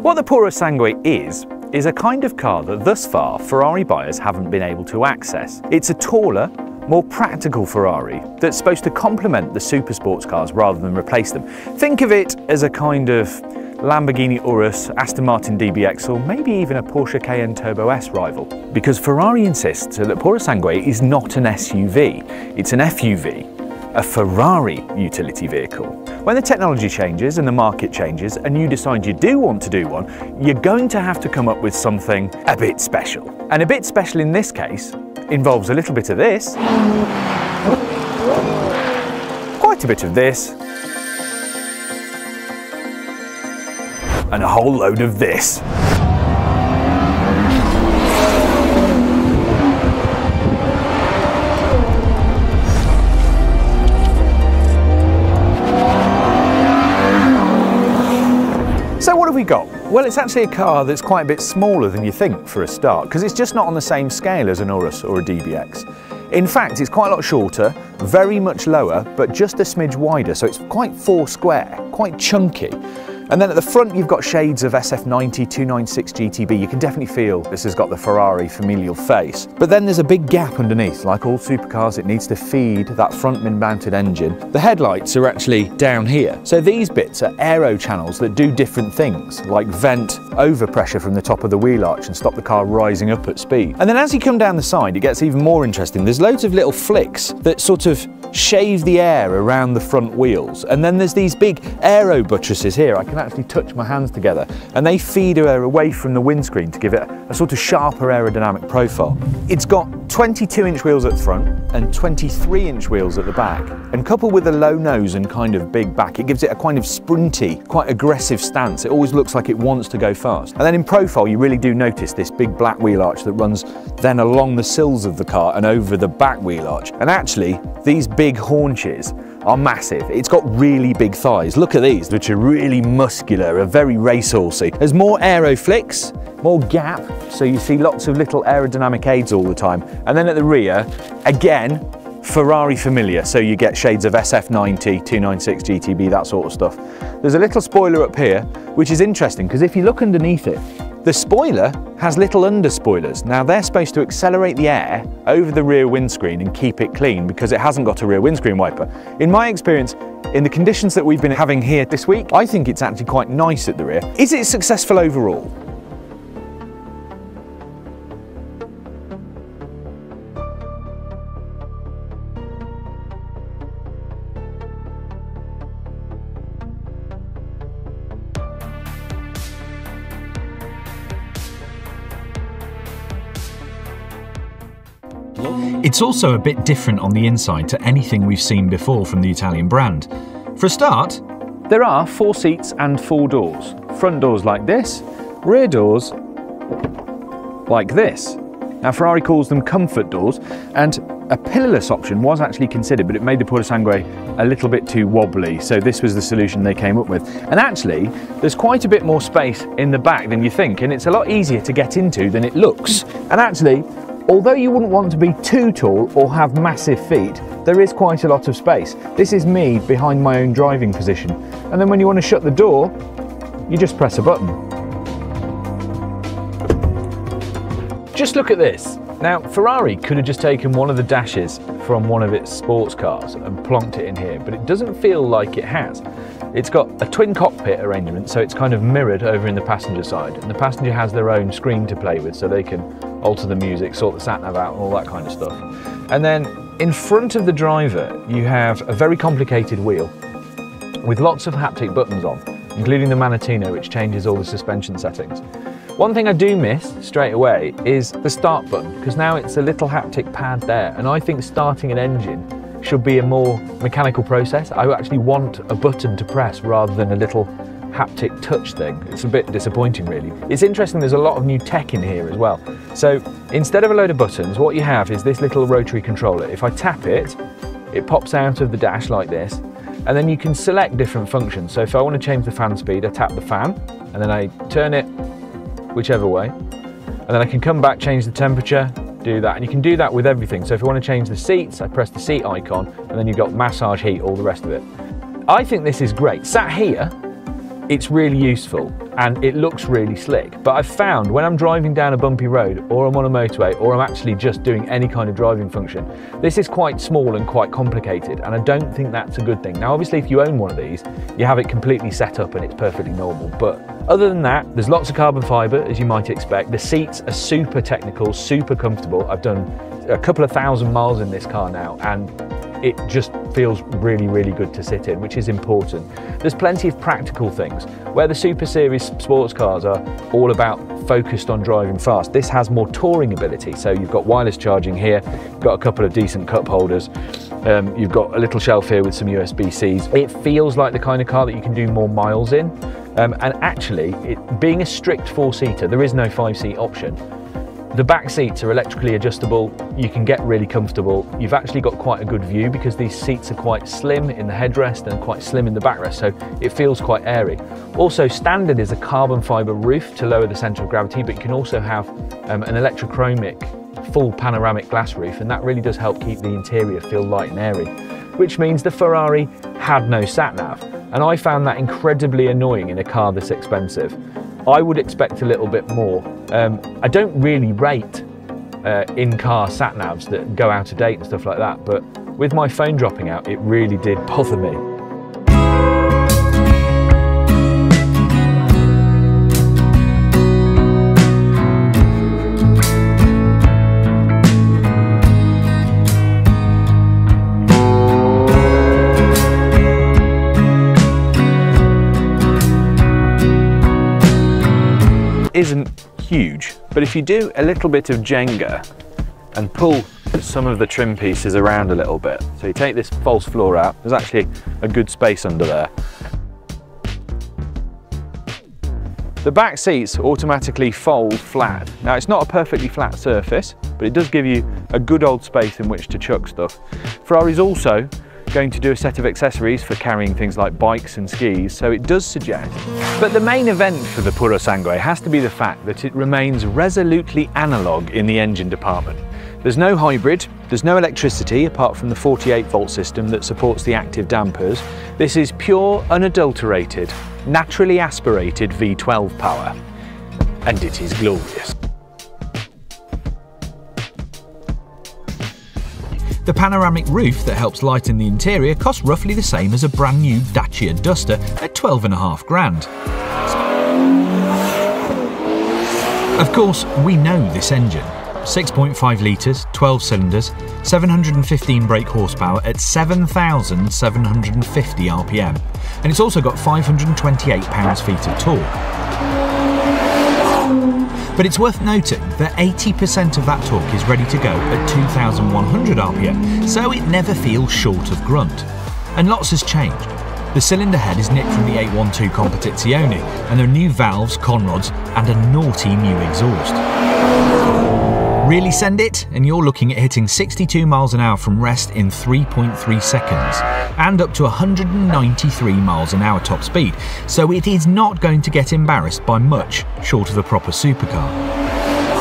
What the Purosangue is a kind of car that thus far Ferrari buyers haven't been able to access. It's a taller, more practical Ferrari that's supposed to complement the super sports cars rather than replace them. Think of it as a kind of Lamborghini Urus, Aston Martin DBX, or maybe even a Porsche Cayenne Turbo S rival. Because Ferrari insists that Purosangue is not an SUV, it's an FUV, a Ferrari utility vehicle. When the technology changes and the market changes and you decide you do want to do one, you're going to have to come up with something a bit special. And a bit special in this case involves a little bit of this, quite a bit of this, and a whole load of this. So what have we got? Well, it's actually a car that's quite a bit smaller than you think for a start, because it's just not on the same scale as an Urus or a DBX. In fact, it's quite a lot shorter, very much lower, but just a smidge wider, so it's quite four square, quite chunky. And then at the front you've got shades of SF90, 296 GTB. You can definitely feel this has got the Ferrari familial face. But then there's a big gap underneath. Like all supercars, it needs to feed that front mid-mounted engine. The headlights are actually down here. So these bits are aero channels that do different things, like vent overpressure from the top of the wheel arch and stop the car rising up at speed. And then as you come down the side, it gets even more interesting. There's loads of little flicks that sort of shave the air around the front wheels. And then there's these big aero buttresses here. I can actually touch my hands together and they feed air away from the windscreen to give it a sort of sharper aerodynamic profile. It's got 22-inch wheels at the front and 23-inch wheels at the back, and coupled with a low nose and kind of big back, it gives it a kind of sprinty, quite aggressive stance. It always looks like it wants to go fast. And then in profile you really do notice this big black wheel arch that runs then along the sills of the car and over the back wheel arch. And actually these big haunches are massive. It's got really big thighs. Look at these, which are really muscular, are very racehorsey. There's more aero flicks, more gap, so you see lots of little aerodynamic aids all the time. And then at the rear, again, Ferrari familiar, so you get shades of SF90, 296 GTB, that sort of stuff. There's a little spoiler up here, which is interesting because if you look underneath it, the spoiler has little under spoilers. Now they're supposed to accelerate the air over the rear windscreen and keep it clean because it hasn't got a rear windscreen wiper. In my experience, in the conditions that we've been having here this week, I think it's actually quite nice at the rear. Is it successful overall? It's also a bit different on the inside to anything we've seen before from the Italian brand. For a start, there are 4 seats and 4 doors. Front doors like this, rear doors like this. Now Ferrari calls them comfort doors, and a pillarless option was actually considered, but it made the Purosangue a little bit too wobbly, so this was the solution they came up with. And actually, there's quite a bit more space in the back than you think, and it's a lot easier to get into than it looks. And actually, although you wouldn't want to be too tall or have massive feet, there is quite a lot of space. This is me behind my own driving position. And then when you want to shut the door, you just press a button. Just look at this. Now, Ferrari could have just taken one of the dashes from one of its sports cars and plonked it in here, but it doesn't feel like it has. It's got a twin cockpit arrangement, so it's kind of mirrored over in the passenger side, and the passenger has their own screen to play with, so they can alter the music, sort the sat-nav out, and all that kind of stuff. And then in front of the driver, you have a very complicated wheel with lots of haptic buttons on, including the Manettino, which changes all the suspension settings. One thing I do miss straight away is the start button, because now it's a little haptic pad there, and I think starting an engine should be a more mechanical process. I actually want a button to press rather than a little haptic touch thing. It's a bit disappointing really. It's interesting, there's a lot of new tech in here as well. So instead of a load of buttons, what you have is this little rotary controller. If I tap it, it pops out of the dash like this, and then you can select different functions. So if I want to change the fan speed, I tap the fan, and then I turn it whichever way, and then I can come back, change the temperature, do that, and you can do that with everything. So if I want to change the seats, I press the seat icon, and then you've got massage, heat, all the rest of it. I think this is great. Sat here, it's really useful and it looks really slick. But I've found when I'm driving down a bumpy road, or I'm on a motorway, or I'm actually just doing any kind of driving function, this is quite small and quite complicated, and I don't think that's a good thing. Now obviously if you own one of these, you have it completely set up and it's perfectly normal, but other than that, there's lots of carbon fibre, as you might expect. The seats are super technical, super comfortable. I've done a couple of thousand miles in this car now, and it just feels really, really good to sit in, which is important. There's plenty of practical things. Where the Super Series sports cars are all about focused on driving fast, this has more touring ability. So you've got wireless charging here, you've got a couple of decent cup holders, you've got a little shelf here with some USB-Cs. It feels like the kind of car that you can do more miles in. And actually, being a strict 4-seater, there is no 5-seat option. The back seats are electrically adjustable, you can get really comfortable. You've actually got quite a good view because these seats are quite slim in the headrest and quite slim in the backrest, so it feels quite airy. Also standard is a carbon fibre roof to lower the centre of gravity, but you can also have an electrochromic full panoramic glass roof, and that really does help keep the interior feel light and airy, which means the Ferrari had no sat-nav, and I found that incredibly annoying in a car this expensive. I would expect a little bit more. I don't really rate in-car sat-navs that go out of date and stuff like that, but with my phone dropping out, it really did bother me. Isn't huge, but if you do a little bit of Jenga and pull some of the trim pieces around a little bit, so you take this false floor out, there's actually a good space under there. The back seats automatically fold flat. Now it's not a perfectly flat surface, but it does give you a good old space in which to chuck stuff. Ferrari's also going to do a set of accessories for carrying things like bikes and skis, so it does suggest. But the main event for the Purosangue has to be the fact that it remains resolutely analog in the engine department. There's no hybrid, there's no electricity apart from the 48-volt system that supports the active dampers. This is pure, unadulterated, naturally aspirated V12 power, and it is glorious. The panoramic roof that helps lighten the interior costs roughly the same as a brand new Dacia Duster at 12.5 grand. Of course, we know this engine. 6.5 litres, 12 cylinders, 715 brake horsepower at 7,750 RPM. And it's also got 528 pounds-feet of torque. But it's worth noting that 80% of that torque is ready to go at 2,100 RPM, so it never feels short of grunt. And lots has changed. The cylinder head is nicked from the 812 Competizione, and there are new valves, conrods, and a naughty new exhaust. Really send it, and you're looking at hitting 62 miles an hour from rest in 3.3 seconds, and up to 193 miles an hour top speed, so it is not going to get embarrassed by much short of a proper supercar.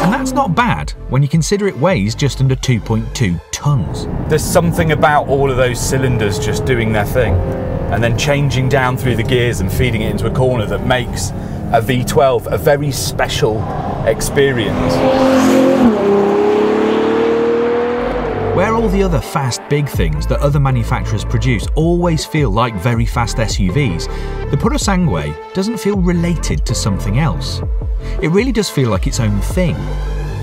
And that's not bad when you consider it weighs just under 2.2 tonnes. There's something about all of those cylinders just doing their thing, and then changing down through the gears and feeding it into a corner that makes a V12 a very special experience. Where all the other fast big things that other manufacturers produce always feel like very fast SUVs, the Purosangue doesn't feel related to something else. It really does feel like its own thing,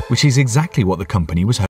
which is exactly what the company was hoping